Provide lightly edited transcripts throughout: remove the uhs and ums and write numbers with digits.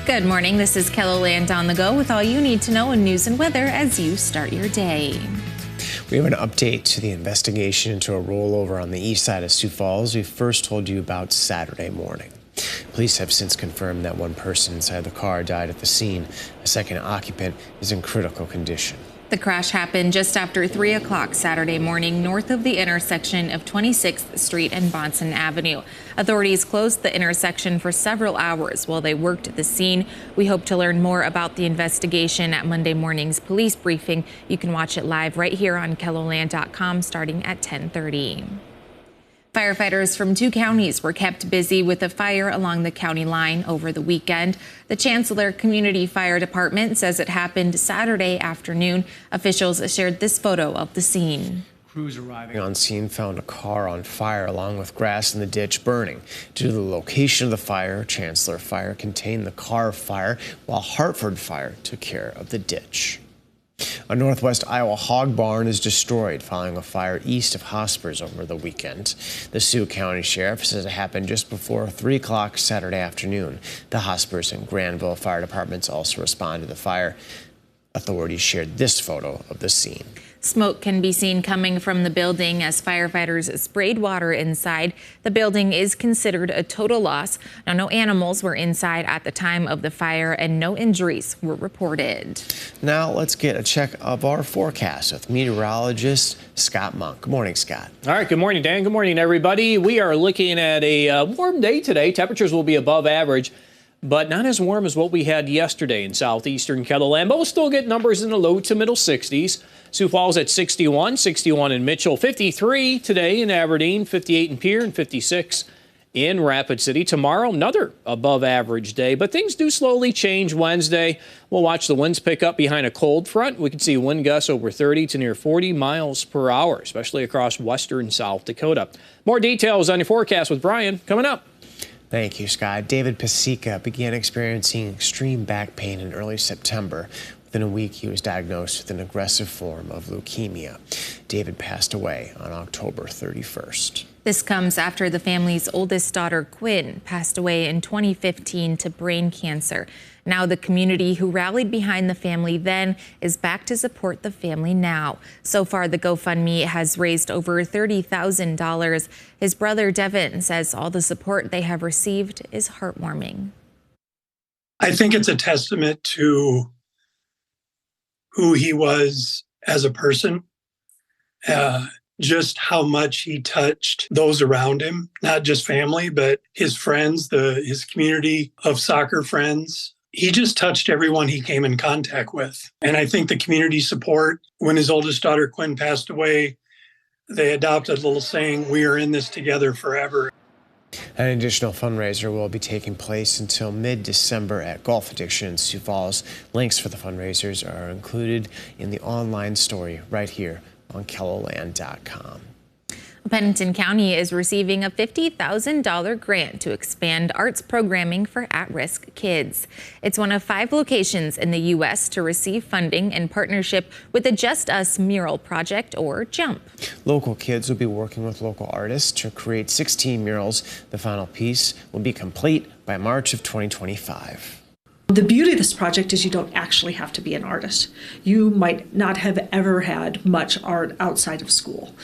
Good morning. This is KELOLAND On The Go with all you need to know in news and weather as you start your day. We have an update to the investigation into a rollover on the east side of Sioux Falls we first told you about Saturday morning. Police have since confirmed that one person inside the car died at the scene. A second occupant is in critical condition. The crash happened just after 3 o'clock Saturday morning north of the intersection of 26th Street and Bonson Avenue. Authorities closed the intersection for several hours while they worked at the scene. We hope to learn more about the investigation at Monday morning's police briefing. You can watch it live right here on KELOLAND.com starting at 10:30. Firefighters from 2 counties were kept busy with a fire along the county line over the weekend. The Chancellor Community Fire Department says it happened Saturday afternoon. Officials shared this photo of the scene. Crews arriving on scene found a car on fire along with grass in the ditch burning. Due to the location of the fire, Chancellor Fire contained the car fire while Hartford Fire took care of the ditch. A northwest Iowa hog barn is destroyed following a fire east of Hospers over the weekend. The Sioux County Sheriff says it happened just before 3 o'clock Saturday afternoon. The Hospers and Granville fire departments also responded to the fire. Authorities shared this photo of the scene. Smoke can be seen coming from the building as firefighters sprayed water inside. The building is considered a total loss. Now, no animals were inside at the time of the fire and no injuries were reported. Now let's get a check of our forecast with meteorologist Scott Monk. Good morning, Scott. All right. Good morning, Dan. Good morning, everybody. We are looking at a warm day today. Temperatures will be above average, but not as warm as what we had yesterday in southeastern KELOLAND. But we'll still get numbers in the low to middle 60s. Sioux Falls at 61, 61 in Mitchell, 53 today in Aberdeen, 58 in Pierre, and 56 in Rapid City. Tomorrow, another above average day, but things do slowly change Wednesday. We'll watch the winds pick up behind a cold front. We can see wind gusts over 30 to near 40 miles per hour, especially across western South Dakota. More details on your forecast with Brian coming up. Thank you, Scott. David Pasica began experiencing extreme back pain in early September. Within a week, he was diagnosed with an aggressive form of leukemia. David passed away on October 31st. This comes after the family's oldest daughter, Quinn, passed away in 2015 to brain cancer. Now the community who rallied behind the family then is back to support the family now. So far, the GoFundMe has raised over $30,000. His brother, Devin, says all the support they have received is heartwarming. I think it's a testament to who he was as a person, just how much he touched those around him, not just family, but his friends, his community of soccer friends. He just touched everyone he came in contact with. And I think the community support, when his oldest daughter, Quinn, passed away, they adopted a little saying, "We are in this together forever." An additional fundraiser will be taking place until mid-December at Golf Addiction in Sioux Falls. Links for the fundraisers are included in the online story right here on KELOLAND.com. Pennington County is receiving a $50,000 grant to expand arts programming for at-risk kids. It's one of 5 locations in the U.S. to receive funding in partnership with the Just Us Mural Project, or JUMP. Local kids will be working with local artists to create 16 murals. The final piece will be complete by March of 2025. The beauty of this project is you don't actually have to be an artist. You might not have ever had much art outside of school.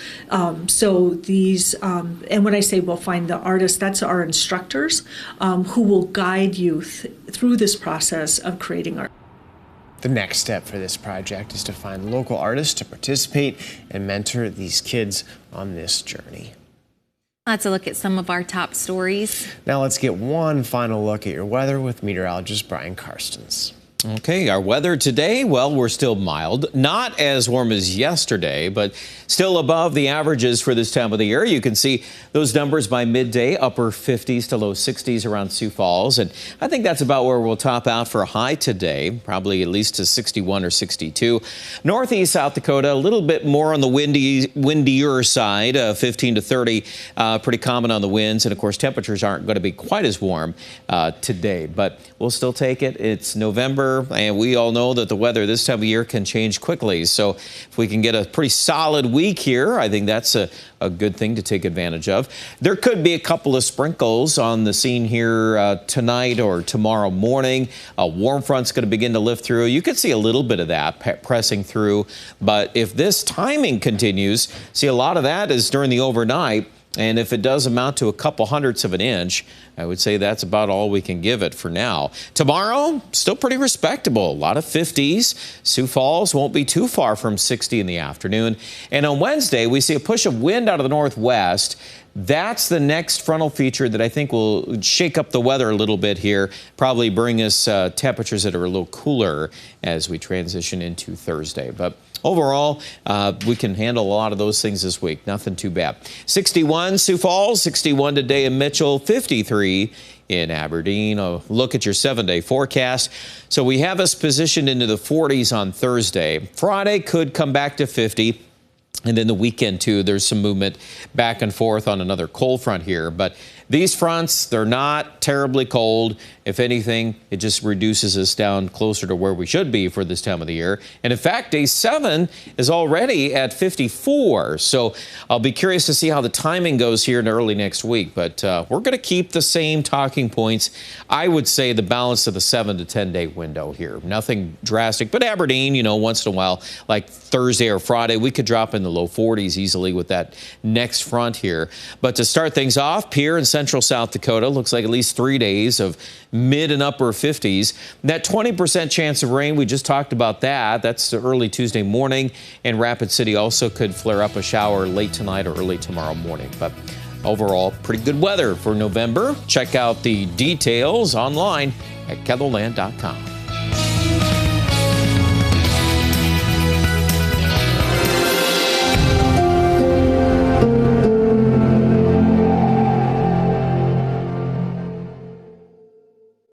So these, and when I say we'll find the artists, that's our instructors who will guide you through this process of creating art. The next step for this project is to find local artists to participate and mentor these kids on this journey. Let's look at some of our top stories. Now let's get one final look at your weather with meteorologist Brian Karstens. Okay, our weather today, well, we're still mild. Not as warm as yesterday, but still above the averages for this time of the year. You can see those numbers by midday, upper 50s to low 60s around Sioux Falls. And I think that's about where we'll top out for a high today, probably at least to 61 or 62. Northeast South Dakota, a little bit more on the windier side, 15 to 30, pretty common on the winds. And of course, temperatures aren't going to be quite as warm today, but we'll still take it. It's November weather, and we all know that the weather this time of year can change quickly. So if we can get a pretty solid week here, I think that's a good thing to take advantage of. There could be a couple of sprinkles on the scene here tonight or tomorrow morning. A warm front's going to begin to lift through. You could see a little bit of that pressing through, but if this timing continues, see, a lot of that is during the overnight. And if it does amount to a couple hundredths of an inch, I would say that's about all we can give it for now. Tomorrow, still pretty respectable. A lot of 50s. Sioux Falls won't be too far from 60 in the afternoon. And on Wednesday, we see a push of wind out of the northwest. That's the next frontal feature that I think will shake up the weather a little bit here, probably bring us temperatures that are a little cooler as we transition into Thursday. But overall, we can handle a lot of those things this week. Nothing too bad. 61 Sioux Falls, 61 today in Mitchell, 53 in Aberdeen. A look at your 7-day forecast. So we have us positioned into the 40s on Thursday. Friday could come back to 50. And then the weekend, too, there's some movement back and forth on another cold front here. But these fronts, they're not terribly cold. If anything, it just reduces us down closer to where we should be for this time of the year. And in fact, day 7 is already at 54. So I'll be curious to see how the timing goes here in early next week. But we're going to keep the same talking points. I would say the balance of the 7 to 10 day window here. Nothing drastic. But Aberdeen, you know, once in a while, like Thursday or Friday, we could drop in the low 40s easily with that next front here. But to start things off, Pierre in central South Dakota looks like at least 3 days of mid and upper 50s. That 20% chance of rain, we just talked about that. That's early Tuesday morning. And Rapid City also could flare up a shower late tonight or early tomorrow morning. But overall, pretty good weather for November. Check out the details online at KELOLAND.com.